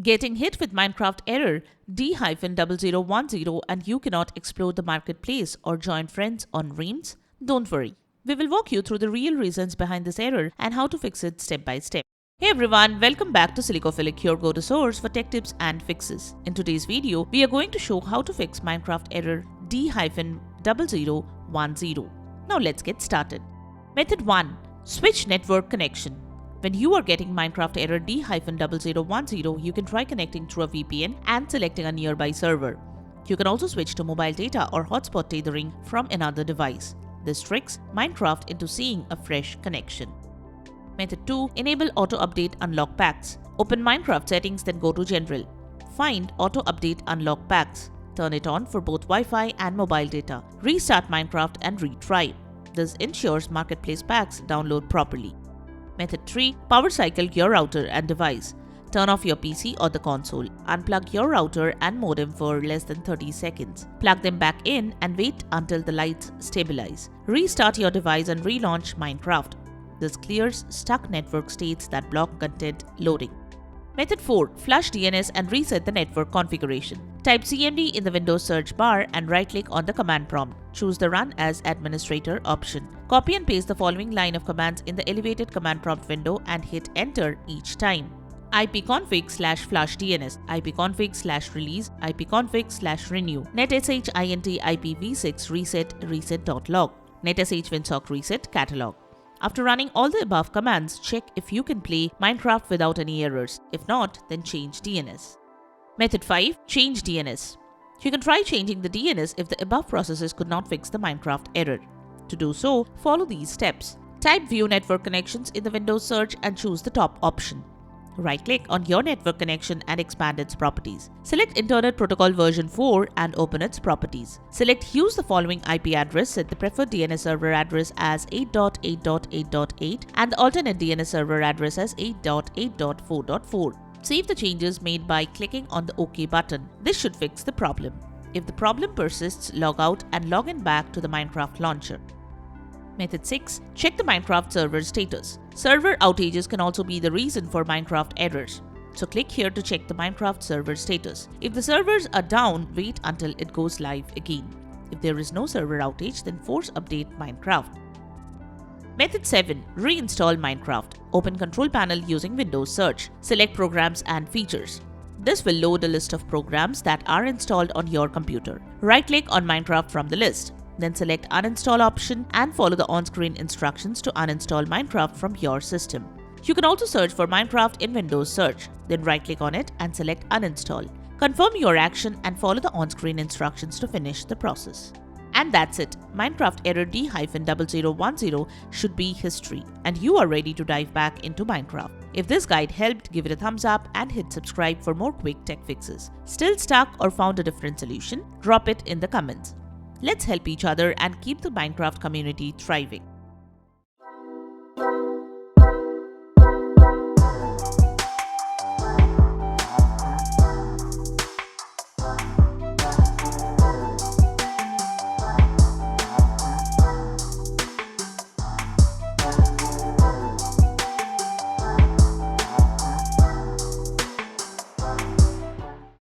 Getting hit with Minecraft error D-0010 and you cannot explore the marketplace or join friends on Reams? Don't worry. We will walk you through the real reasons behind this error and how to fix it step by step. Hey everyone, welcome back to Silicophilic, your go-to source for tech tips and fixes. In today's video, we are going to show how to fix Minecraft error D-0010. Now let's get started. Method 1. Switch network connection. When you are getting Minecraft error D-0010, you can try connecting through a VPN and selecting a nearby server. You can also switch to mobile data or hotspot tethering from another device. This tricks Minecraft into seeing a fresh connection. Method 2. Enable Auto Update Unlock Packs. Open Minecraft settings, then go to General. Find Auto Update Unlock Packs. Turn it on for both Wi-Fi and mobile data. Restart Minecraft and retry. This ensures Marketplace packs download properly. Method 3. Power cycle your router and device. Turn off your PC or the console. Unplug your router and modem for less than 30 seconds. Plug them back in and wait until the lights stabilize. Restart your device and relaunch Minecraft. This clears stuck network states that block content loading. Method 4. Flush DNS and reset the network configuration. Type CMD in the Windows search bar and right-click on the command prompt. Choose the Run as Administrator option. Copy and paste the following line of commands in the elevated command prompt window and hit Enter each time. ipconfig/flush DNS, ipconfig/release, ipconfig/renew, netsh int ipv6 reset.log, netsh winsock reset catalog. After running all the above commands, check if you can play Minecraft without any errors. If not, then change DNS. Method 5. Change DNS. You can try changing the DNS if the above processes could not fix the Minecraft error. To do so, follow these steps. Type View Network Connections in the Windows search and choose the top option. Right-click on your network connection and expand its properties. Select Internet Protocol version 4 and open its properties. Select Use the following IP address, set the preferred DNS server address as 8.8.8.8 and the alternate DNS server address as 8.8.4.4. Save the changes made by clicking on the OK button. This should fix the problem. If the problem persists, log out and log in back to the Minecraft launcher. Method 6. Check the Minecraft server status. Server outages can also be the reason for Minecraft errors. So click here to check the Minecraft server status. If the servers are down, wait until it goes live again. If there is no server outage, then force update Minecraft. Method 7. Reinstall Minecraft. Open Control Panel using Windows Search. Select Programs and Features. This will load a list of programs that are installed on your computer. Right-click on Minecraft from the list. Then select Uninstall option and follow the on-screen instructions to uninstall Minecraft from your system. You can also search for Minecraft in Windows Search. Then right-click on it and select Uninstall. Confirm your action and follow the on-screen instructions to finish the process. And that's it. Minecraft error D-0010 should be history, and you are ready to dive back into Minecraft. If this guide helped, give it a thumbs up and hit subscribe for more quick tech fixes. Still stuck or found a different solution? Drop it in the comments. Let's help each other and keep the Minecraft community thriving.